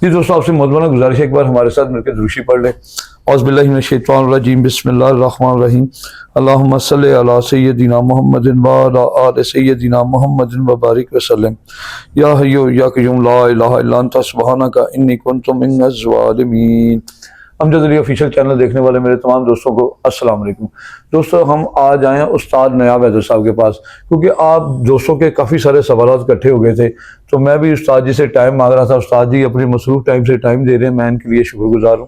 जी दोस्तों, आपसे मौजूदा गुजारिश है एक बार हमारे साथ मिलकर दुरूशी पढ़ लें। औज़ुबिल्लाहि बिस्मिल्लाहिर्रहमानिर्रहीम। अल्लाहुम्मा सल्लि अला सय्यदिना मुहम्मदिन व अला आलि सय्यदिना मुहम्मदिन व बारिक वसल्लम। या हय्यु या क़य्यूम ला इलाहा इल्ला अंता सुब्हानका इन्नी कुन्तु मिनज़ ज़ालिमीन। अमजद अली ऑफिशियल चैनल देखने वाले मेरे तमाम दोस्तों को अस्सलाम वालेकुम। दोस्तों, हम आज आए हैं उस्ताद नयाब हैदर साहब के पास, क्योंकि आप दोस्तों के काफ़ी सारे सवाल इकट्ठे हो गए थे, तो मैं भी उस्ताद जी से टाइम मांग रहा था। उस्ताद जी अपने मसरूफ़ टाइम से टाइम दे रहे हैं, मैं इनके लिए शुक्रगुजार हूँ।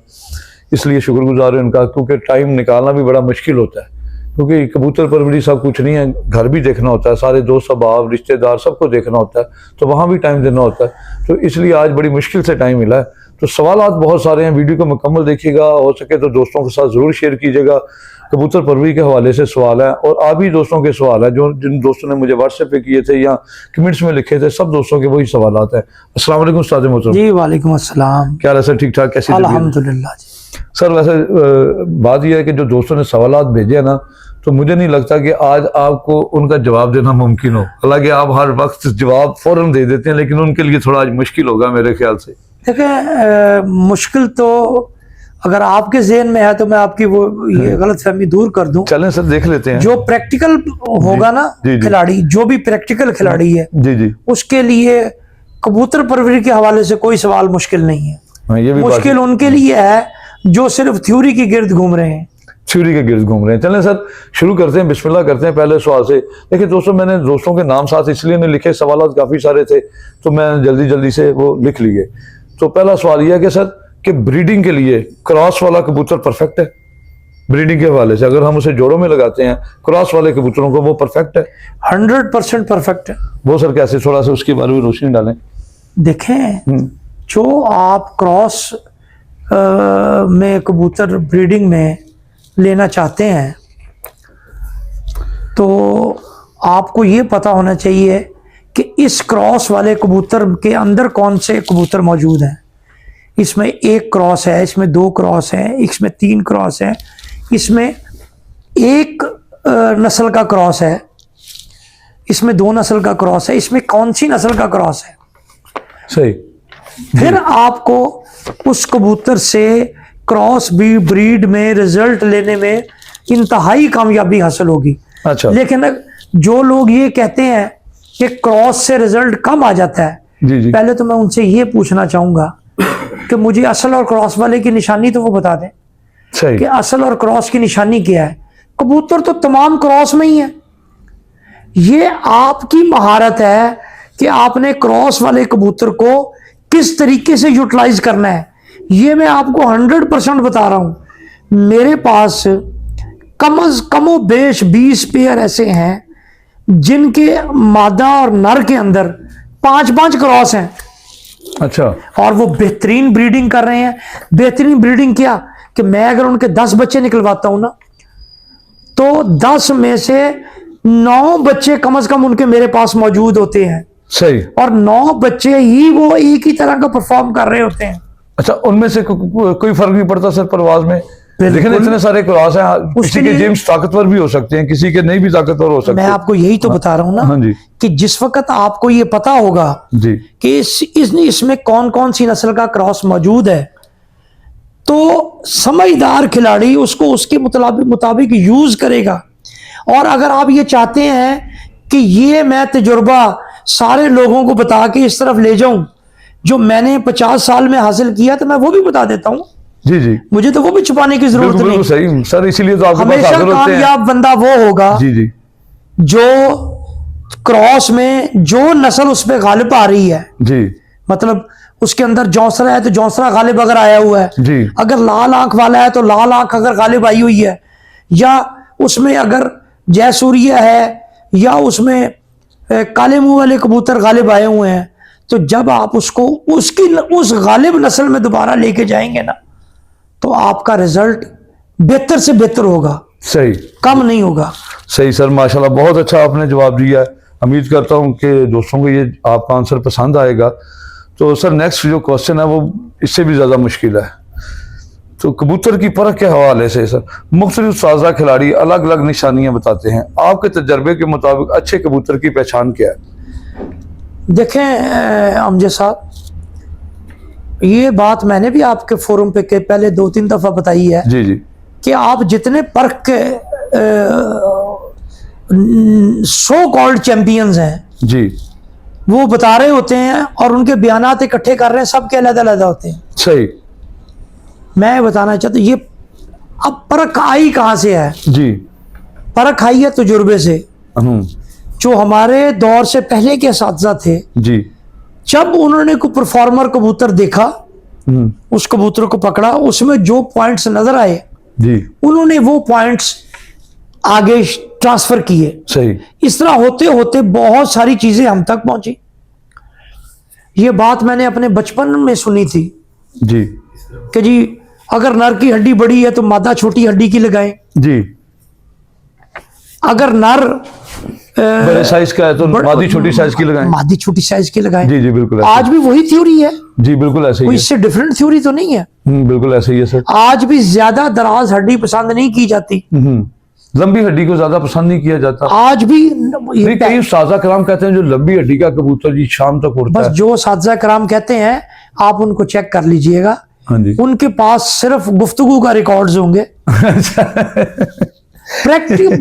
इसलिए शुक्रगुजार हूँ इनका, क्योंकि टाइम निकालना भी बड़ा मुश्किल होता है, क्योंकि कबूतर परवरी सब कुछ नहीं है, घर भी देखना होता है, सारे दोस्त अहबाब रिश्तेदार सबको देखना होता है, तो वहाँ भी टाइम देना होता है। तो इसलिए आज बड़ी मुश्किल से टाइम मिला है। तो सवालात बहुत सारे हैं, वीडियो को मुकम्मल देखिएगा, हो सके तो दोस्तों के साथ ज़रूर शेयर कीजिएगा। कबूतर परवरी के हवाले से सवाल है और आप ही दोस्तों के सवाल है, जो जिन दोस्तों ने मुझे व्हाट्सएप पे किए थे या कमेंट्स में लिखे थे, सब दोस्तों के वही सवालात हैं। अस्सलाम वालेकुम उस्ताद मोहतरम। जी वालेकुम अस्सलाम। क्या हाल है सर? ठीक ठाक? कैसी तबीयत? अल्हम्दुलिल्लाह जी। सर वैसे बात यह है कि जो दोस्तों ने सवालात भेजे हैं ना, तो मुझे नहीं लगता कि आज आपको उनका जवाब देना मुमकिन हो। हालांकि आप हर वक्त जवाब फौरन दे देते हैं, लेकिन उनके लिए थोड़ा आज मुश्किल होगा मेरे ख्याल से। देखें, मुश्किल तो अगर आपके ज़हन में है तो मैं आपकी वो ये गलतफहमी दूर कर दूं। चलें सर, देख लेते हैं। जो प्रैक्टिकल होगा ना खिलाड़ी, जो भी प्रैक्टिकल खिलाड़ी है जी जी, उसके लिए कबूतर परवरी के हवाले से कोई सवाल मुश्किल नहीं है। ये भी मुश्किल उनके लिए है जो सिर्फ थ्योरी के गिर्द घूम रहे हैं, थ्योरी के गिर्द घूम रहे हैं। चलें सर, शुरू करते हैं, बिस्मिल्लाह करते हैं पहले सवाल से। देखिए दोस्तों, मैंने दोस्तों के नाम साथ इसलिए नहीं लिखे, सवाल काफ़ी सारे थे तो मैं जल्दी जल्दी से वो लिख लिए। तो पहला सवाल यह है कि सर, कि ब्रीडिंग के लिए क्रॉस वाला कबूतर परफेक्ट है? ब्रीडिंग के हवाले से अगर हम उसे जोड़ों में लगाते हैं क्रॉस वाले कबूतरों को, वो परफेक्ट है? 100% परफेक्ट है। वो सर कैसे? थोड़ा सा उसके बारे में रोशनी डालें। देखें, जो आप क्रॉस में कबूतर ब्रीडिंग में लेना चाहते हैं तो आपको ये पता होना चाहिए कि इस क्रॉस वाले कबूतर के अंदर कौन से कबूतर मौजूद हैं। इसमें एक क्रॉस है, इसमें 2 क्रॉस हैं, इसमें 3 क्रॉस हैं, इसमें एक नस्ल का क्रॉस है, इसमें 2 नस्ल का क्रॉस है, इसमें कौन सी नस्ल का क्रॉस है। सही। फिर आपको उस कबूतर से क्रॉस भी ब्रीड में रिजल्ट लेने में इंतहाई कामयाबी हासिल होगी। अच्छा। लेकिन जो लोग ये कहते हैं कि क्रॉस से रिजल्ट कम आ जाता है, जी जी, पहले तो मैं उनसे ये पूछना चाहूंगा कि मुझे असल और क्रॉस वाले की निशानी तो वो बता दें। सही। कि असल और क्रॉस की निशानी क्या है। कबूतर तो तमाम क्रॉस में ही है। ये आपकी महारत है कि आपने क्रॉस वाले कबूतर को किस तरीके से यूटिलाइज करना है। ये मैं आपको 100% बता रहा हूं। मेरे पास कमो बेश 20 पेयर ऐसे हैं जिनके मादा और नर के अंदर 5-5 क्रॉस हैं। अच्छा। और वो बेहतरीन ब्रीडिंग कर रहे हैं। बेहतरीन ब्रीडिंग क्या कि मैं अगर उनके 10 बच्चे निकलवाता हूं ना, तो 10 में से 9 बच्चे कम से कम उनके मेरे पास मौजूद होते हैं। सही। और 9 बच्चे ही वो एक ही तरह का परफॉर्म कर रहे होते हैं। अच्छा, उनमें से कोई फर्क नहीं पड़ता सर परवाज में? लेकिन इतने सारे क्रॉस हैं, किसी के जेम्स ताकतवर भी हो सकते हैं, किसी के नहीं भी ताकतवर हो सकते। मैं आपको यही तो बता रहा हूं ना। हाँ जी। कि जिस वक्त आपको ये पता होगा जी कि इसमें कौन कौन सी नस्ल का क्रॉस मौजूद है, तो समझदार खिलाड़ी उसको उसके मुताबिक यूज करेगा। और अगर आप ये चाहते हैं कि ये मैं तजुर्बा सारे लोगों को बता के इस तरफ ले जाऊं जो मैंने 50 साल में हासिल किया, तो मैं वो भी बता देता हूं। जी जी, मुझे तो वो भी छुपाने की जरूरत नहीं। बिल्कुल सही सर, इसीलिए तो आपके पास हमेशा हाजिर होते हैं। कामयाब बंदा वो होगा जी जी, जो क्रॉस में जो नस्ल उस पर गालिब आ रही है। जी, मतलब उसके अंदर जौसरा है तो जौसरा गालिब अगर आया हुआ है जी, अगर लाल आंख वाला है तो लाल आंख अगर गालिब आई हुई है, या उसमें अगर जयसूर्य है या उसमें काले मुंह वाले कबूतर गालिब आए हुए हैं, तो जब आप उसको उस गालिब नस्ल में दोबारा लेके जाएंगे ना, तो आपका रिजल्ट बेहतर से बेहतर होगा। सही, कम नहीं होगा। सही सर, माशाल्लाह बहुत अच्छा आपने जवाब दिया है। उम्मीद करता हूँ कि दोस्तों को ये आपका आंसर पसंद आएगा। तो सर नेक्स्ट जो क्वेश्चन है वो इससे भी ज़्यादा मुश्किल है। तो कबूतर की परख के हवाले से सर मुख्तलिफ साजा खिलाड़ी अलग अलग निशानियां बताते हैं, आपके तजर्बे के मुताबिक अच्छे कबूतर की पहचान क्या है? देखें अमजद साहब, ये बात मैंने भी आपके फोरम पे के पहले 2-3 दफा बताई है जी जी कि आप जितने पर्क के सो कॉल्ड चैंपियंस हैं जी, वो बता रहे होते हैं और उनके बयानात इकट्ठे कर रहे हैं, सबके अलग अलग होते हैं। सही मैं बताना चाहता हूं, ये अब परख आई कहां से है? जी। परख आई है तजुर्बे से। जो हमारे दौर से पहले के असातिज़ा थे, जी जब उन्होंने कोई परफॉर्मर कबूतर देखा, उस कबूतर को पकड़ा, उसमें जो पॉइंट्स नजर आए जी, उन्होंने वो पॉइंट्स आगे ट्रांसफर किए। सही। इस तरह होते होते बहुत सारी चीजें हम तक पहुंची। ये बात मैंने अपने बचपन में सुनी थी जी कि जी अगर नर की हड्डी बड़ी है तो मादा छोटी हड्डी की लगाएं, जी, अगर नर बड़े साइज का है तो मादी छोटी साइज की लगाएं। मादी छोटी साइज की लगाएं। जी जी बिल्कुल ऐसे। आज भी वही थ्योरी है, जी बिल्कुल ऐसे ही कोई है। इससे डिफरेंट थ्योरी तो नहीं है। बिल्कुल ऐसे ही है सर। आज भी ज्यादा दराज हड्डी पसंद नहीं की जाती, लंबी हड्डी को ज्यादा पसंद नहीं किया जाता। आज भी। नहीं, कई उस्ताज़ा कराम कहते हैं जो लंबी हड्डी का कबूतर जी शाम तक उड़ता बस है। जो साथी कराम कहते हैं आप उनको चेक कर लीजिएगा, हाँ जी। उनके पास सिर्फ गुफ्तगू का रिकॉर्ड्स होंगे।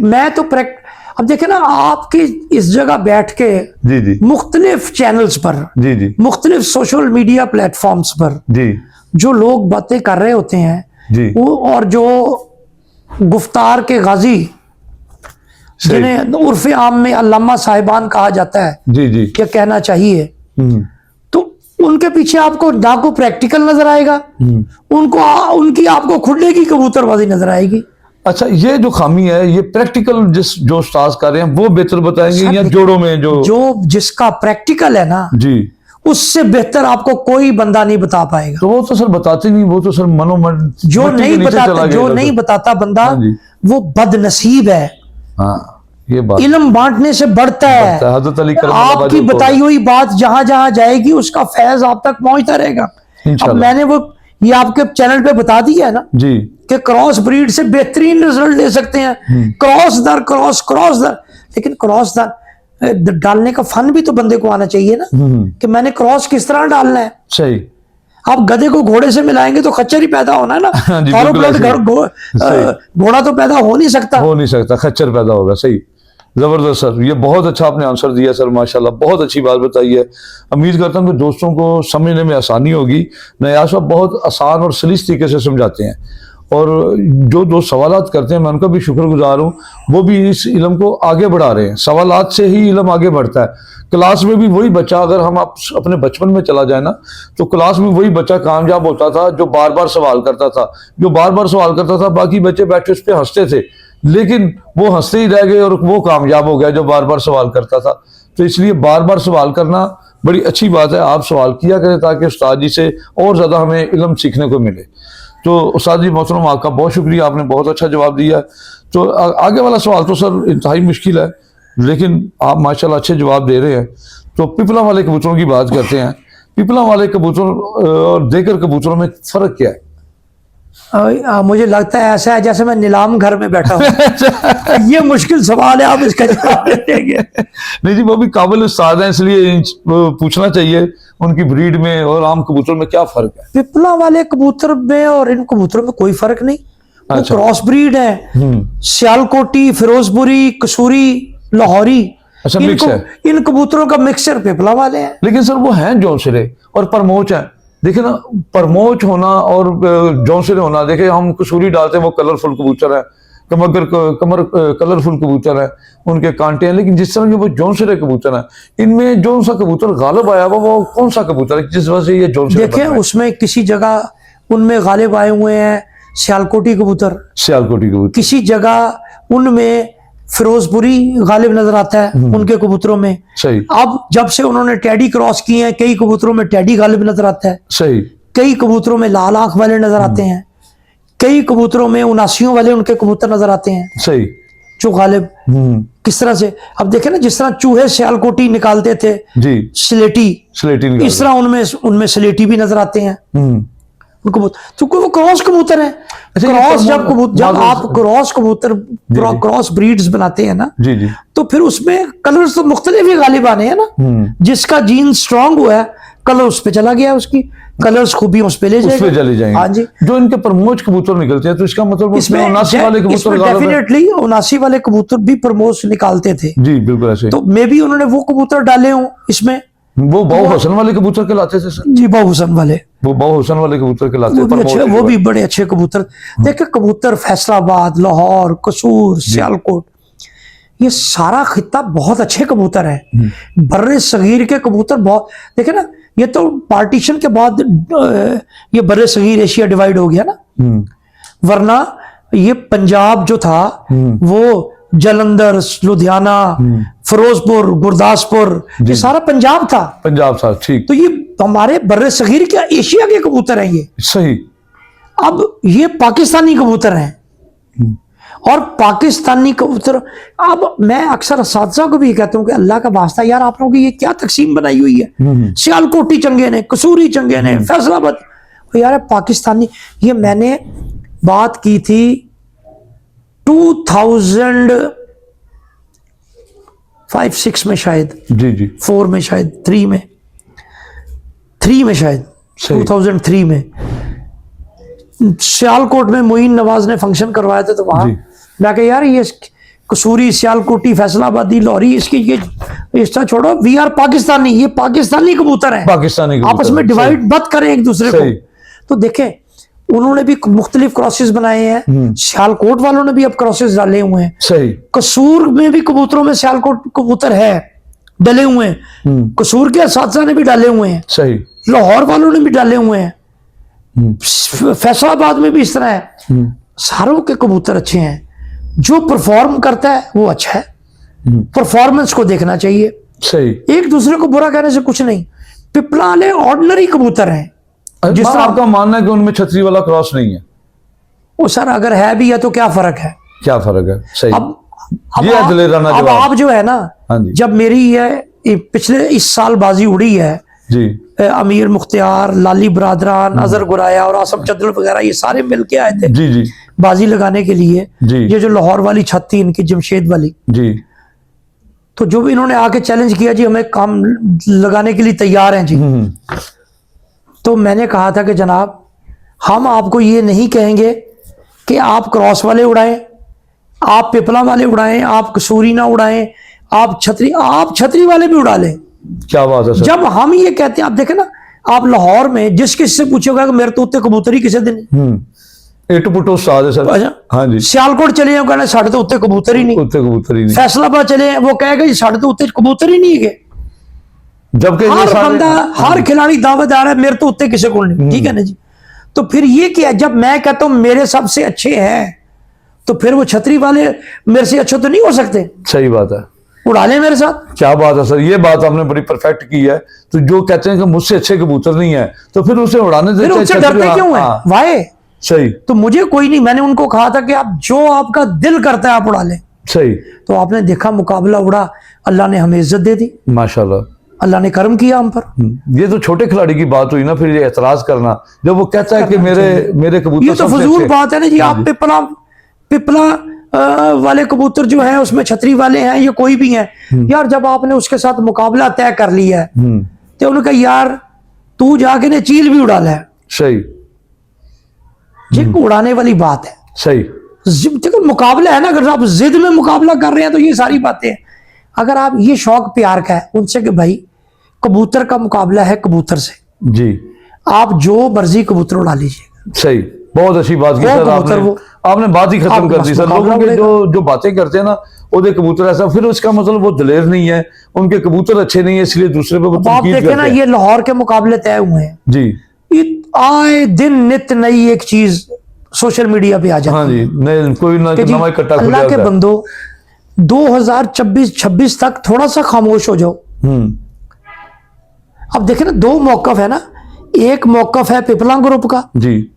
मैं तो अब देखे ना, आपके इस जगह बैठ के जी जी मुख्तलिफ चैनल्स पर, जी जी मुख्तलिफ सोशल मीडिया प्लेटफॉर्म्स पर जी जो लोग बातें कर रहे होते हैं जी, वो, और जो गुफ्तार के गाजी जिन्हें उर्फ आम में अल्लामा साहिबान कहा जाता है, जी जी, क्या कहना चाहिए, तो उनके पीछे आपको ना को प्रैक्टिकल नजर आएगा, उनकी आपको खुले की कबूतरबाजी नजर आएगी। अच्छा, ये जो खामी है ये प्रैक्टिकल जो उस्ताद कर रहे हैं वो बेहतर बताएंगे या जोड़ों में जो जिसका प्रैक्टिकल है ना जी, उससे बेहतर आपको कोई बंदा नहीं बता पाएगा। तो वो तो सर बताते नहीं, वो तो सर मनोमन जो नहीं बताता बंदा वो बदनसीब है। हाँ, ये बात इल्म बांटने से बढ़ता है। हज़रत अली आपकी बताई हुई बात जहां जहां जाएगी उसका फैज आप तक पहुंचता रहेगा। अब मैंने वो ये आपके चैनल पे बता दिया है ना जी कि क्रॉस ब्रीड से बेहतरीन रिजल्ट ले सकते हैं। क्रॉस दर, लेकिन क्रॉस दर डालने का फन भी तो बंदे को आना चाहिए ना, कि मैंने क्रॉस किस तरह डालना है। सही। आप गधे को घोड़े से मिलाएंगे तो खच्चर ही पैदा होना है ना। घोड़ा तो पैदा हो नहीं सकता, खच्चर पैदा होगा। सही, जबरदस्त सर, ये बहुत अच्छा आपने आंसर दिया सर, माशाल्लाह, बहुत अच्छी बात बताई है। उम्मीद करता हूँ कि दोस्तों को समझने में आसानी होगी। नयाज साहब बहुत आसान और सलीस तरीके से समझाते हैं, और जो दो सवालात करते हैं मैं उनका भी शुक्रगुजार हूँ। वो भी इस इल्म को आगे बढ़ा रहे हैं, सवालात से ही इल्म आगे बढ़ता है। क्लास में भी वही बच्चा, अगर हम अपने बचपन में चला जाए ना, तो क्लास में वही बच्चा कामयाब होता था जो बार बार सवाल करता था। बाकी बच्चे बैठे उस पर हंसते थे, लेकिन वो हंसते ही रह गए और वो कामयाब हो गया जो बार बार सवाल करता था। तो इसलिए बार बार सवाल करना बड़ी अच्छी बात है। आप सवाल किया करें ताकि उस्ताद जी से और ज़्यादा हमें इल्म सीखने को मिले। तो उस्ताद जी मोहतरम, आपका बहुत शुक्रिया, आपने बहुत अच्छा जवाब दिया। तो आगे वाला सवाल तो सर इंतहाई मुश्किल है, लेकिन आप माशाल्लाह अच्छे जवाब दे रहे हैं। तो पिपला वाले कबूतरों की बात करते हैं। पिपला वाले कबूतर और देकर कबूतरों में फ़र्क क्या है? मुझे लगता है ऐसा है जैसे मैं नीलाम घर में बैठा हूँ। ये मुश्किल सवाल है, आप इसका जवाब देंगे? नहीं जी, वो भी काबिल उस्ताद हैं, इसलिए पूछना चाहिए उनकी ब्रीड में और आम कबूतर में क्या फर्क है? पिपला वाले कबूतर में और इन कबूतरों में कोई फर्क नहीं। वो क्रॉस ब्रीड है। सियालकोटी, फिरोजपुरी, कसूरी, लाहौरी, अच्छा मिक्स है। इन कबूतरों का मिक्सचर पिपला वाले हैं। लेकिन सर वो हैं जौनसिरे और परमोच है। देखिए ना, परमोच होना और जौनसिरे होना, देखे हम कसूरी डालते हैं वो कलरफुल कबूतर है, कलरफुल कबूतर है, उनके कांटे हैं। लेकिन जिस तरह के वो जौनसिरे कबूतर हैं, इनमें जौन सा कबूतर गालिब आया वो कौन सा कबूतर है जिस वजह से ये जौनसिरे? देखें, उसमें किसी जगह उनमें गालिब आए हुए हैं सियालकोटी कबूतर, किसी जगह उनमें फिरोजपुरी गालिब नजर आता है उनके कबूतरों में। सही। अब जब से उन्होंने टैडी क्रॉस किए हैं, कई कबूतरों में टैडी गालिब नजर आता है। सही। कई कबूतरों में लाल आंख वाले नजर आते हैं, कई कबूतरों में 79 वाले उनके कबूतर नजर आते हैं। सही। जो गालिब किस तरह से, अब देखे ना, जिस तरह चूहे सियालकोटी निकालते थे जी, स्लेटी इस तरह उनमें स्लेटी भी नजर आते हैं उनको, क्योंकि वो क्रॉस कबूतर है। क्रॉस जब आप क्रॉस कबूतर क्रॉस ब्रीड्स बनाते हैं ना, जी जी, तो फिर उसमें कलर्स तो मुख्तलिफ ही गालिब आने हैं ना। जिसका जीन स्ट्रांग हुआ है, कलर उस पे चला गया, उसकी कलर्स खूबी उस पे ले उस पे जाएगा। चले जाएंगे। हाँ जी। जो इनके प्रमोज कबूतर निकलते हैं तो इसका मतलब उसमें 79 वाले कबूतर लगा रहे थे। डेफिनेटली 79 वाले कबूतर भी प्रमोज निकालते थे, जी बिल्कुल ऐसे। तो मे भी उन्होंने वो कबूतर डाले हों इसमें। वो बाऊ हसन वाले कबूतर के लाते थे सर, जी बाऊ हुसैन वाले, वो बाऊ हसन वाले कबूतर के लाते वो भी अच्छे, प्रमोद वो के भी बड़े अच्छे कबूतर। देखिए कबूतर फैसलाबाद, लाहौर, कसूर, सियालकोट, ये सारा खित्ता बहुत अच्छे कबूतर है। बर्रे सगीर के कबूतर बहुत, देखे ना, ये तो पार्टीशन के बाद ये बर्रे सगीर एशिया डिवाइड हो गया ना, वरना ये पंजाब जो था वो जलंधर, लुधियाना, फिरोजपुर, गुरदासपुर, ये सारा पंजाब था। पंजाब था, ठीक। तो ये हमारे बर्रे सगीर के एशिया के कबूतर हैं ये। सही। अब ये पाकिस्तानी कबूतर हैं, और पाकिस्तानी कबूतर, अब मैं अक्सर असातिज़ा को भी कहता हूँ कि अल्लाह का वास्ता यार आप लोगों की ये क्या तकसीम बनाई हुई है, सियालकोटी चंगे ने, कसूरी चंगे ने, फैसलाबाद, यार पाकिस्तानी। ये मैंने बात की थी 2005-6 में शायद, जी जी 4 में शायद, 3 में शायद, 2003 में सियालकोट में मोइन नवाज ने फंक्शन करवाया था, तो वहां मैं कहा यार ये कसूरी, सियालकोटी, फैसलाबादी, लाहौरी, इसकी ये इसका छोड़ो, वी आर पाकिस्तानी, ये पाकिस्तानी कबूतर है, पाकिस्तानी कबूतर, आपस में डिवाइड मत करें एक दूसरे को। तो देखें उन्होंने भी मुख्तलिफ क्रॉसेस बनाए हैं, सियालकोट वालों ने भी अब क्रॉसेस डाले हुए हैं। सही। कसूर में भी कबूतरों में सियालकोट कबूतर है डले हुए हैं, कसूर के असातिज़ा ने भी डाले हुए हैं, सही। लाहौर वालों ने भी डाले हुए हैं, फैसलाबाद में भी इस तरह है। सारों के कबूतर अच्छे हैं, जो परफॉर्म करता है वो अच्छा है, परफॉर्मेंस को देखना चाहिए। सही। एक दूसरे को बुरा कहने से कुछ नहीं। पिपला वाले ऑर्डिनरी कबूतर हैं, जिस तरह आपका मानना है कि उनमें छतरी वाला क्रॉस नहीं है, वो सर अगर है भी है तो क्या फर्क है, क्या फर्क है? सही। अब ये है दिलेराना अब जवाब। आप जो है ना, हाँ जी। जब मेरी ये पिछले इस साल बाजी उड़ी है, जी। अमीर मुख्तियार, लाली बरादरान, अजहर गुराया और आसम चंद्र वगैरह ये सारे मिलके आए थे जी जी बाजी लगाने के लिए। जी। ये जो लाहौर वाली छत थी इनकी, जमशेद वाली, जी। तो जो भी इन्होंने आके चैलेंज किया जी हमें काम लगाने के लिए तैयार हैं जी, तो मैंने कहा था कि जनाब हम आपको ये नहीं कहेंगे कि आप क्रॉस वाले उड़ाएं, आप पिपला वाले उड़ाएं, आप कसूरी ना उड़ाएं, आप छतरी वाले भी उड़ा लें। क्या बात है सर। जब हम ये कहते हैं, आप देखें ना, आप लाहौर में जिस किसी से पूछोगा कि मेरे तो उत्ते कबूतर ही किसी दिन एटू पुटो उस्ताद है सर। अच्छा। हाँ जी। सियालकोट चले जाओ, कहना साढ़े तो उत्ते कबूतर ही नहीं, उत्ते कबूतर ही नहीं। फैसलाबाद चले वो कहेगा जी साढ़े तो उत्ते कबूतर ही नहीं है। जबकि हर बंदा, हर खिलाड़ी दावेदार है मेरे तो उत्ते किसी को नहीं, ठीक है ना जी। तो फिर ये क्या, जब मैं कहता हूं मेरे सबसे अच्छे हैं, तो फिर वो छतरी वाले मेरे से अच्छे तो नहीं हो सकते? सही बात है, उड़ा ले मेरे साथ। क्या बात है सर, ये बात आपने बड़ी परफेक्ट की है। तो जो कहते हैं कि मुझसे अच्छे कबूतर नहीं है, तो फिर उसे उड़ाने फिर देते, उससे डरते क्यों है? वाई। सही। तो मुझे कोई नहीं, मैंने उनको कहा था कि आप जो आपका दिल करता है आप उड़ा ले। सही। तो आपने देखा मुकाबला उड़ा, अल्लाह ने हमें इज्जत दे दी, माशाल्लाह, अल्लाह ने करम किया हम पर। ये तो छोटे खिलाड़ी की बात हुई ना, फिर ये एतराज करना जब वो कहता है कि मेरे कबूतर ये तो सबसे फजूल अच्छे। बात है ना जी। आप पिपला वाले कबूतर जो है उसमें छतरी वाले हैं, ये कोई भी हैं यार, जब आपने उसके साथ मुकाबला तय कर लिया है तो उन्होंने कहा यार तू जाके ने चील भी उड़ा ले। सही। ये उड़ाने वाली बात है। सही। देखो मुकाबला है ना, अगर आप जिद में मुकाबला कर रहे हैं तो ये सारी बातें हैं। अगर आप ये शौक प्यार का है उनसे कि भाई कबूतर का मुकाबला है कबूतर से, जी आप जो मर्जी कबूतर उड़ा लीजिएगा। सही। बहुत अच्छी बात की सर आपने बात ही खत्म कर दी सर। लोगों के जो बातें करते हैं ना, वो कबूतर ऐसा, फिर उसका मतलब वो दलेर नहीं है, उनके कबूतर अच्छे नहीं है, इसलिए दूसरे पे आप देखें ना, ये लाहौर के मुकाबले तय हुए हैं जी, आए दिन नित नई एक चीज सोशल मीडिया पे आ जाती है। हाँ जी, नहीं कोई ना नया इकट्ठा खुल अल्लाह के जाता है। बंदो 2026 तक थोड़ा सा खामोश हो जाओ। अब देखें ना, दो मौकफ है ना, एक मौकफ है पिपला ग्रुप का जी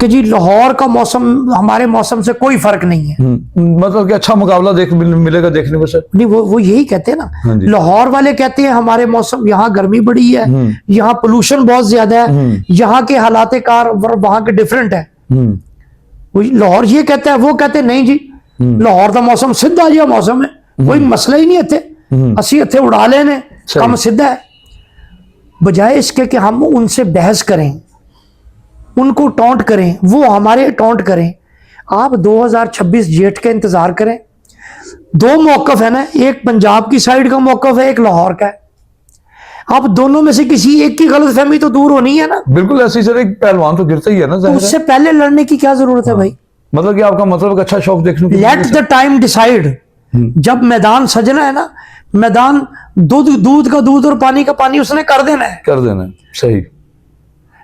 कि जी लाहौर का मौसम हमारे मौसम से कोई फर्क नहीं है, मतलब कि अच्छा मुकाबला मिलेगा देखने को सर। नहीं वो यही कहते हैं हाँ ना, जी। लाहौर वाले कहते हैं हमारे मौसम, यहाँ गर्मी बड़ी है, यहाँ पोल्यूशन बहुत ज्यादा है, यहाँ के हालात कार वहां के डिफरेंट है। लाहौर ये कहता है, वो कहते हैं नहीं जी लाहौर का मौसम सीधा जिहा मौसम है, कोई मसला ही नहीं इत्थे, असी इत्थे उड़ा लेने, काम सीधा है। बजाय इसके कि हम उनसे बहस करें, उनको टॉन्ट करें, वो हमारे टॉन्ट करें, आप 2026 जेठ का इंतजार करें। दो मौकफ है ना, एक पंजाब की साइड का मौकफ है, एक लाहौर का है। आप दोनों में से किसी एक की गलतफहमी तो दूर होनी है ना। बिल्कुल ऐसे ही सर, एक पहलवान तो गिरता ही है ना, जाहिर है। उससे पहले लड़ने की क्या जरूरत है भाई? मतलब कि आपका मतलब एक अच्छा शौक देखने को लेट द टाइम डिसाइड। जब मैदान सजना है ना, मैदान दूध का दूध और पानी का पानी उसने कर देना है, कर देना है। सही।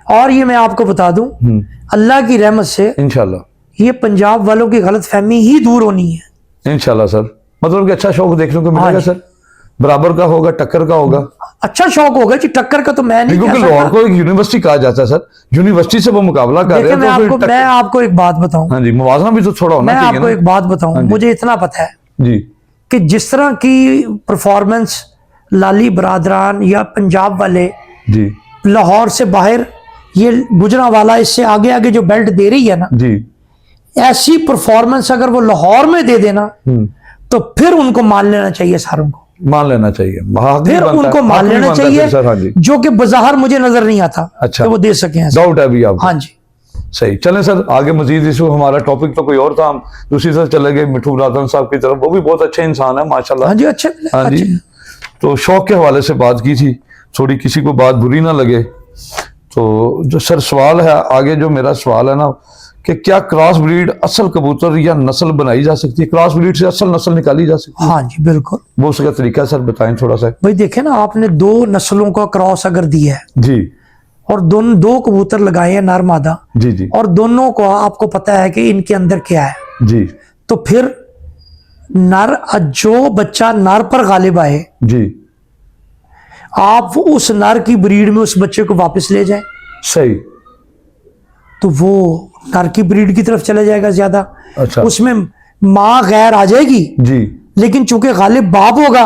और ये मैं आपको बता दूं, अल्लाह की रहमत से इंशाल्लाह ये पंजाब वालों की गलतफहमी ही दूर होनी है इंशाल्लाह सर। मतलब कि अच्छा शौक देखने को मिलेगा सर, बराबर का होगा, टक्कर का होगा। अच्छा शौक होगा जी, टक्कर का तो मैं नहीं क्योंकि कह लाहौर सकता। को एक यूनिवर्सिटी कहा जाता है सर, यूनिवर्सिटी से वो मुकाबला कर रहे देखिए हैं मैं तो फिर आपको मैं आपको एक बात बताऊं, हाँ जी, मुवाजना भी तो थोड़ा होना मैं चाहिए आपको ना। एक बात बताऊं, मुझे इतना पता है जी कि जिस तरह की परफॉर्मेंस लाली बरादरान या पंजाब वाले जी लाहौर से बाहर, ये गुजरांवाला इससे आगे आगे जो बेल्ट दे रही है ना, जी ऐसी परफॉर्मेंस अगर वो लाहौर में दे देना तो फिर उनको मान लेना चाहिए सारों को, मान लेना चाहिए, फिर उनको मान लेना चाहिए, सर। हाँ जी, जो कि बाजार मुझे नजर नहीं आता अच्छा, कि वो दे सके ऐसा। डाउट है अभी आप? हाँ जी सही। चलें सर आगे मजीद, इस हमारा टॉपिक तो कोई और था, हम दूसरी तरफ चले गए मिठू राधन साहब की तरफ। वो भी बहुत अच्छे इंसान है माशाल्लाह। हाँ जी, अच्छे हाँ जी, तो शौक के हवाले से बात की थी, थोड़ी किसी को बात बुरी ना लगे। तो जो सर सवाल है आगे, जो मेरा सवाल है ना, कि क्या क्रॉस ब्रीड असल कबूतर या नस्ल बनाई जा सकती है? क्रॉस ब्रीड से असल नस्ल निकाली जा सकती है? हाँ जी बिल्कुल। वो उसका तरीका सर बताएं थोड़ा सा। भाई देखे ना, आपने दो नस्लों का क्रॉस अगर दिया है जी और दो कबूतर लगाए हैं नर मादा, जी जी और दोनों को आपको पता है कि इनके अंदर क्या है, जी तो फिर नर, जो बच्चा नर पर गालिब आए, जी, आप उस नर की ब्रीड में उस बच्चे को वापस ले जाएं सही। तो वो नर की ब्रीड की तरफ चला जाएगा ज्यादा। अच्छा, उसमें माँ गैर आ जाएगी, जी लेकिन चूंकि गालिब बाप होगा,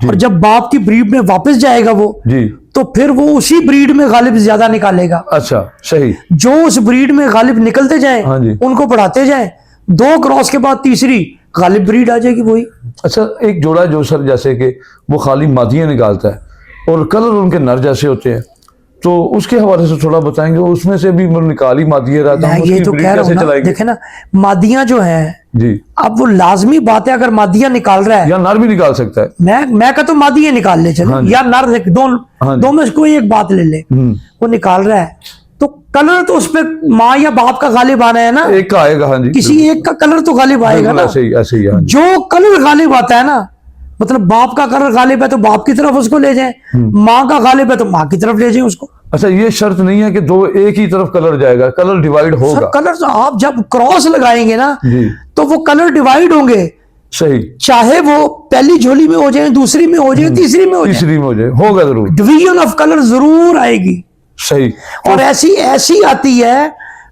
और जब बाप की ब्रीड में वापस जाएगा वो, जी, तो फिर वो उसी ब्रीड में गालिब ज्यादा निकालेगा। अच्छा सही। जो उस ब्रीड में गालिब निकलते जाएं, हाँ जी, उनको बढ़ाते जाएं, दो क्रॉस के बाद तीसरी गालिब ब्रीड आ जाएगी वही। अच्छा, एक जोड़ा जो सर जैसे कि वो खाली मादियां निकालता है और कलर उनके नर जैसे होते हैं, तो उसके हवाले से थोड़ा बताएंगे? उसमें से भी निकाल ही मादियां रहता मैं है, ये उसकी तो ब्रीड कह रहा कैसे हूँ ना, चलाएंगे? देखे ना मादियां जो हैं, जी, अब वो लाजमी बात है, अगर मादियां निकाल रहा है, या नर भी निकाल सकता है? मैं कहता हूँ मादियां निकाल ले चले, हाँ जी, या नर, हाँ जी, दो में से कोई एक बात ले ले, वो निकाल रहा है, तो कलर तो उस पर माँ या बाप का गालिब आना है ना, एक का आएगा। हाँ जी, किसी एक का कलर तो गालिब आएगा ना। ऐसे ही ऐसे ही। हाँ जी, जो कलर गालिब आता है ना, मतलब बाप का कलर गालिब है तो बाप की तरफ उसको ले जाएं, माँ का गालिब है तो माँ की तरफ ले जाएं उसको। अच्छा, ये शर्त नहीं है कि दो एक ही तरफ कलर जाएगा, कलर डिवाइड होगा? कलर तो आप जब क्रॉस लगाएंगे ना, जी, तो वो कलर डिवाइड होंगे, सही। चाहे वो पहली झोली में हो जाए, दूसरी में हो जाए, तीसरी में हो जाए, तीसरी में हो जाए, होगा जरूर, डिवीजन ऑफ कलर जरूर आएगी। सही। और ऐसी आती है,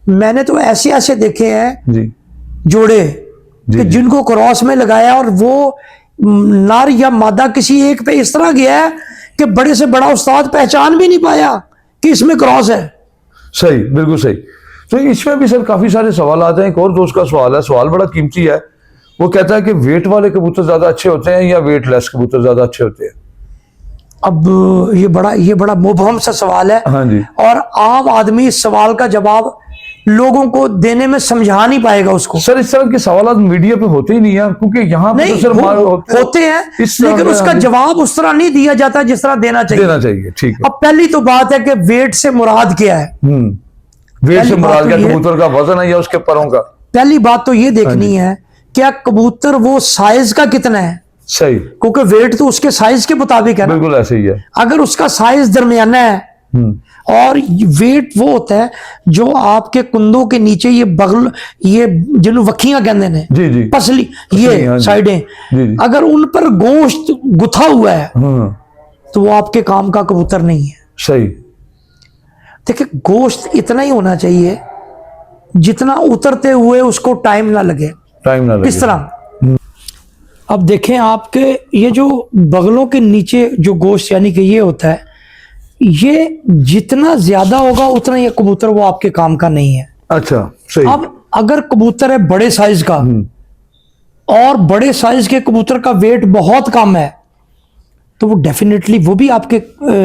मैंने तो ऐसे देखे हैं जी जोड़े जी, कि जिनको क्रॉस में लगाया और वो नर या मादा किसी एक पे इस तरह गया है कि बड़े से बड़ा उस्ताद पहचान भी नहीं पाया कि इसमें क्रॉस है। सही, बिल्कुल सही। तो इसमें भी सर काफी सारे सवाल आते हैं। एक और दोस्त का सवाल है, सवाल बड़ा कीमती है। वो कहता है कि वेट वाले कबूतर ज्यादा अच्छे होते हैं या वेट लेस कबूतर ज्यादा अच्छे होते हैं? अब ये बड़ा मुबहम सा सवाल है, हाँ जी, और आम आदमी इस सवाल का जवाब लोगों को देने में समझा नहीं पाएगा उसको। सर इस तरह के सवाल मीडिया पे होते ही नहीं है, क्योंकि यहाँ पे नहीं तो सर होते हैं, इस तरह लेकिन के। उसका हाँ जी, जवाब उस तरह नहीं दिया जाता जिस तरह देना चाहिए। ठीक है। अब पहली तो बात है कि वेट से मुराद क्या है। वेट से पहली बात मुराद तो क्या? ये- कबूतर का वजन है या उसके परों का? पहली बात तो ये देखनी है क्या कबूतर वो साइज का कितना है, सही, क्योंकि वेट तो उसके साइज के मुताबिक है ना। बिल्कुल ऐसे ही है। अगर उसका साइज दरमियाना है, और वेट वो होता है जो आपके कुंदों के नीचे ये बगल, ये जिन्हों वखियां कहते हैं, जी जी, पसली, हाँ ये जी, साइडें, जी जी, अगर उन पर गोश्त गुथा हुआ है हाँ, तो वो आपके काम का कबूतर नहीं है। सही। देखिए गोश्त इतना ही होना चाहिए जितना उतरते हुए उसको टाइम ना लगे, टाइम ना लगे। इस तरह। अब देखें आपके ये जो बगलों के नीचे जो गोश्त यानी कि ये होता है, ये जितना ज्यादा होगा उतना ये कबूतर वो आपके काम का नहीं है। अच्छा, सही। अब अगर कबूतर है बड़े साइज का, और बड़े साइज के कबूतर का वेट बहुत कम है, तो वो डेफिनेटली वो भी आपके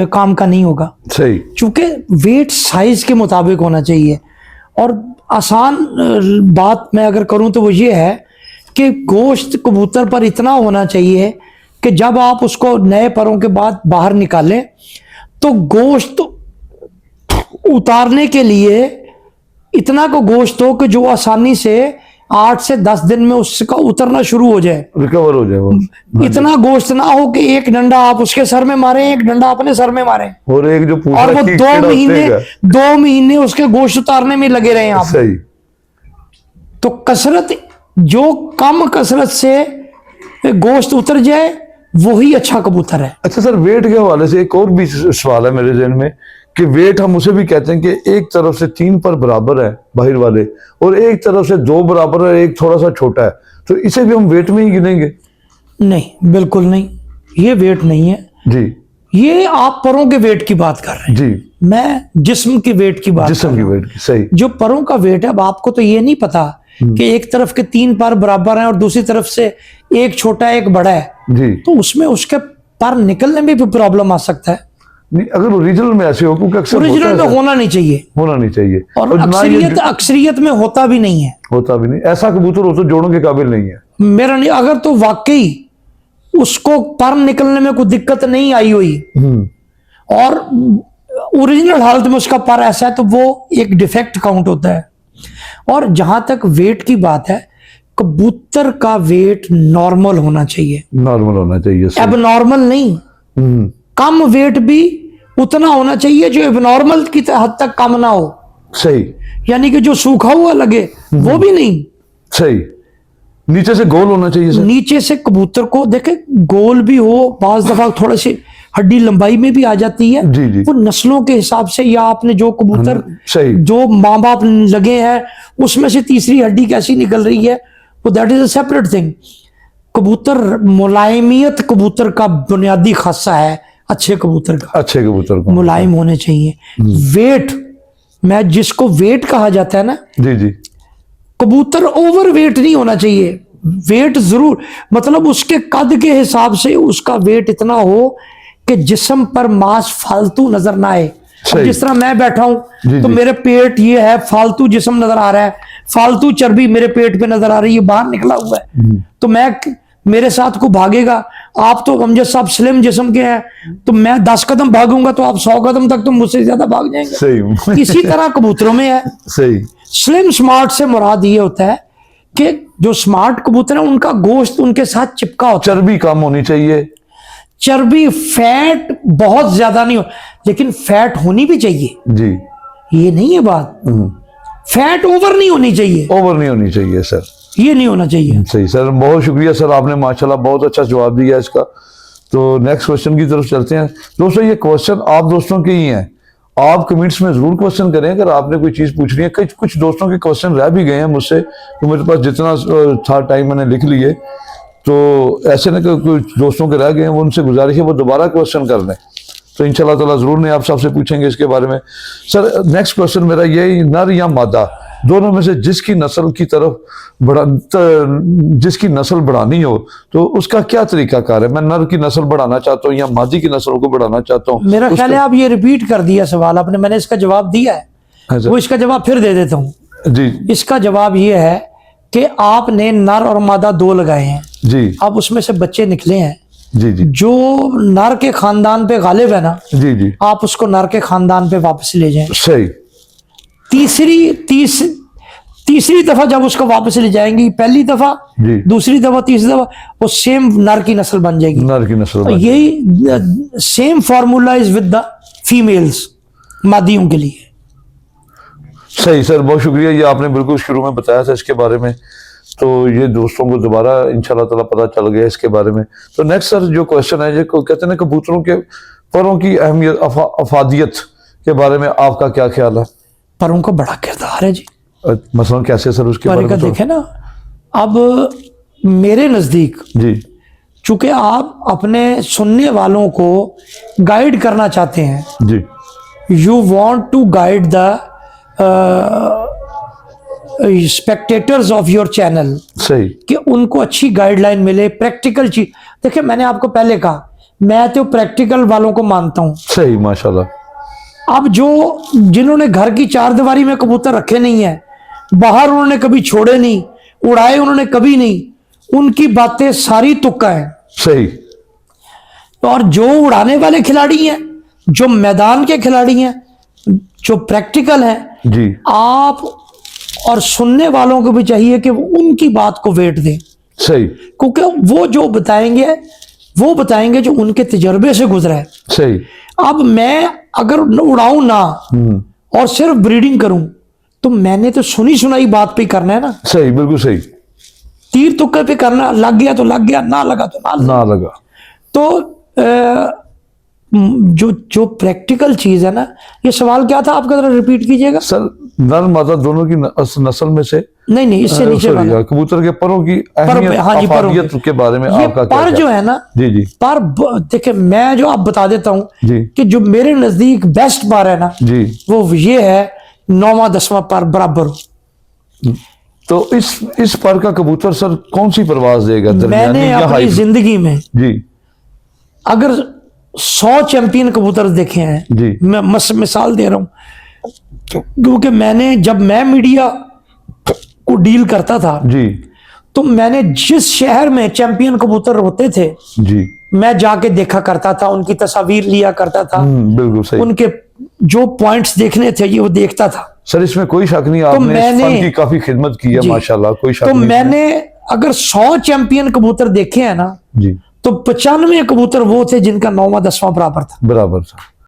काम का नहीं होगा। सही। चूंकि वेट साइज के मुताबिक होना चाहिए। और आसान बात मैं अगर करूं तो वो ये है कि गोश्त कबूतर पर इतना होना चाहिए कि जब आप उसको नए परों के बाद बाहर निकालें तो गोश्त उतारने के लिए इतना को गोश्त हो कि जो आसानी से 8 से 10 दिन में उसका उतरना शुरू हो जाए, रिकवर हो जाए वो। इतना गोश्त ना हो कि एक डंडा आप उसके सर में मारें, एक डंडा अपने सर में मारें, और एक जो पूरा और वो कीड़ा उठेगा। 2 महीने उसके गोश्त उतारने में लगे रहे आप। सही। तो कसरत, जो कम कसरत से गोश्त उतर जाए वही अच्छा कबूतर है। अच्छा सर, वेट के हवाले से एक और भी सवाल है मेरे जहन में कि वेट हम उसे भी कहते हैं कि एक तरफ से 3 पर बराबर है बाहर वाले, और एक तरफ से 2 बराबर है, एक थोड़ा सा छोटा है, तो इसे भी हम वेट में ही गिनेंगे? नहीं, बिल्कुल नहीं, ये वेट नहीं है जी। ये आप परों के वेट की बात कर रहे हैं। जी। मैं जिस्म की वेट की बात कर जिस्म रहा की हूं। वेट की। सही। जो परों का वेट है, अब आपको तो ये नहीं पता कि एक तरफ के 3 पर बराबर हैं और दूसरी तरफ से एक छोटा है एक बड़ा है, जी। तो उसमें उसके पर निकलने में भी प्रॉब्लम आ सकता है। नहीं, अगर ओरिजिनल में ऐसे हो, क्योंकि अक्सर ओरिजिनल होता में है, होना नहीं चाहिए, होना नहीं चाहिए, और ना ये अक्सरियत में होता भी नहीं है। होता भी नहीं। ऐसा कबूतर हो तो जोड़ों के काबिल नहीं है। मेरा नहीं, अगर तो वाकई उसको पर निकलने में कोई दिक्कत नहीं आई हुई और ओरिजिनल हालत में उसका पर ऐसा है तो वो एक डिफेक्ट काउंट होता है। और जहां तक वेट की बात है, कबूतर का वेट नॉर्मल होना चाहिए, नॉर्मल होना चाहिए। सही। एबनॉर्मल नहीं। कम वेट भी उतना होना चाहिए जो एबनॉर्मल की हद तक कम ना हो। सही। यानी कि जो सूखा हुआ लगे वो भी नहीं। सही। नीचे से गोल होना चाहिए सर। नीचे से कबूतर को देखे गोल भी हो, बाज दफा थोड़ा सी हड्डी लंबाई में भी आ जाती है। जी जी। वो नस्लों के हिसाब से, या आपने जो कबूतर सही। जो माँ बाप लगे हैं उसमें से तीसरी हड्डी कैसी निकल रही है, वो that is a separate thing. कबूतर, मुलायमियत कबूतर का बुनियादी खासा है अच्छे कबूतर का। अच्छे कबूतर को मुलायम होने चाहिए। वेट, मैं जिसको वेट कहा जाता है ना, जी जी। कबूतर ओवर वेट नहीं होना चाहिए। वेट जरूर, मतलब उसके कद के हिसाब से उसका वेट इतना हो कि जिस्म पर मांस फालतू नजर ना आए। अब जिस तरह मैं बैठा हूं तो जी। मेरे पेट ये है, फालतू जिस्म नजर आ रहा है, फालतू चर्बी मेरे पेट पे नजर आ रही है, बाहर निकला हुआ है, तो मैं, मेरे साथ को भागेगा। आप तो अमजद साहब स्लिम जिस्म के हैं, तो मैं 10 कदम भागूंगा तो आप 100 कदम तक तो मुझसे ज्यादा भाग जाएंगे। सही। इसी तरह कबूतरों में है। सही। स्लिम स्मार्ट से मुराद ये होता है कि जो स्मार्ट कबूतर है उनका गोश्त उनके साथ चिपका होता है। चर्बी कम होनी चाहिए। चर्बी, फैट बहुत ज्यादा नहीं हो, लेकिन फैट होनी भी चाहिए, जी। ये नहीं है बात। फैट ओवर नहीं होनी चाहिए, ओवर नहीं होनी चाहिए सर। ये नहीं होना चाहिए। सही सर, बहुत शुक्रिया सर, आपने माशाल्लाह बहुत अच्छा जवाब दिया इसका। तो नेक्स्ट क्वेश्चन की तरफ चलते हैं। दोस्तों ये क्वेश्चन आप दोस्तों के ही हैं, आप कमेंट्स में जरूर क्वेश्चन करें अगर आपने कोई चीज पूछनी है। कुछ दोस्तों के क्वेश्चन रह भी गए हैं मुझसे, तो मेरे पास जितना था टाइम मैंने लिख लिए, तो ऐसे ना कि कुछ दोस्तों के रह गए हैं, वो उनसे गुजारिश है वो दोबारा क्वेश्चन कर लें, तो इंशाल्लाह ताला जरूर नहीं आप सबसे पूछेंगे इसके बारे में। सर नेक्स्ट क्वेश्चन मेरा ये, नर या मादा दोनों में से जिसकी नस्ल की तरफ जिसकी नस्ल बढ़ानी हो तो उसका क्या तरीकाकार है? मैं नर की नस्ल बढ़ाना चाहता हूँ या मादी की नस्ल को बढ़ाना चाहता हूँ। मेरा ख्याल है आप ये रिपीट कर दिया सवाल आपने, मैंने इसका जवाब दिया है, वो इसका जवाब फिर दे देता हूँ जी। इसका जवाब ये है कि आपने नर और मादा 2 लगाए हैं जी। अब उसमें से बच्चे निकले हैं, जी जी। जो नर के खानदान पे गालिब है ना, जी जी, आप उसको नर के खानदान पे वापस ले जाएं। सही। तीसरी दफा जब उसको वापस ले जाएंगी, पहली दफा, जी। दूसरी दफा, तीसरी दफा, वो सेम नर की नस्ल बन जाएगी। नर की नस्ल बन यही same formula is with the females, मादियों के लिए। सही सर, बहुत शुक्रिया, ये आपने बिल्कुल शुरू में बताया था इसके बारे में, तो ये दोस्तों को दोबारा इंशाल्लाह ताला पता चल गया इसके बारे में। तो नेक्स्ट सर जो क्वेश्चन है, जो कहते हैं कबूतरों के परों की अहमियत, अफादियत के बारे में आपका क्या ख्याल है? परों का बड़ा किरदार है जी। मसलन कैसे सर उसके बारे में? देखे ना, अब मेरे नजदीक जी, चूंकि आप अपने सुनने वालों को गाइड करना चाहते हैं, जी, you want to guide the spectators of your channel, सही, कि उनको अच्छी गाइडलाइन मिले, प्रैक्टिकल चीज। देखिए मैंने आपको पहले कहा, मैं तो प्रैक्टिकल वालों को मानता हूँ। सही, माशाल्लाह। अब जो जिन्होंने घर की चार दीवारी में कबूतर रखे नहीं है, बाहर उन्होंने कभी छोड़े नहीं, उड़ाए उन्होंने कभी नहीं, उनकी बातें सारी तुक्का है। सही। और जो उड़ाने वाले खिलाड़ी हैं, जो मैदान के खिलाड़ी हैं, जो प्रैक्टिकल हैं, जी। आप और सुनने वालों को भी चाहिए कि वो उनकी बात को वेट दें, सही। क्योंकि वो जो बताएंगे जो उनके तजर्बे से गुजरा है। सही। अब मैं अगर उड़ाऊं ना और सिर्फ ब्रीडिंग करूं, तो मैंने तो सुनी सुनाई बात पे करना है ना। सही, बिल्कुल सही। तीर तुक्के पे करना, लग गया तो लग गया, ना लगा तो ना लगा। तो जो प्रैक्टिकल चीज है ना, ये सवाल क्या था आपका, जरा रिपीट कीजिएगा सर। नर मादा दोनों की नस्ल में से नहीं इससे नीचे वाला कबूतर के परों की हाँ जी, अहमियत के बारे में ये आपका पर जो है ना, जी पर देखिए, मैं जो आप बता देता हूँ जी कि जो मेरे नजदीक बेस्ट पर है ना, जी, वो ये है 9वां 10वां पर बराबर। तो इस पर का कबूतर सर कौन सी परवाज देगा? मैंने अपनी जिंदगी में जी अगर 100 चैंपियन कबूतर देखे हैं जी, मैं मिसाल दे रहा हूं, क्योंकि जब मैं मीडिया को डील करता था जी तो मैंने जिस शहर में चैंपियन कबूतर होते थे जी, मैं जाके देखा करता था, उनकी तस्वीर लिया करता था, बिल्कुल सही। उनके जो पॉइंट्स देखने थे ये वो देखता था। सर इसमें कोई शक नहीं, आपने इस फन की काफी खिदमत की है माशाल्लाह, कोई शक तो नहीं। मैंने अगर 100 चैंपियन कबूतर देखे हैं ना, जी, तो 95 कबूतर वो थे जिनका 9वां 10वां बराबर था।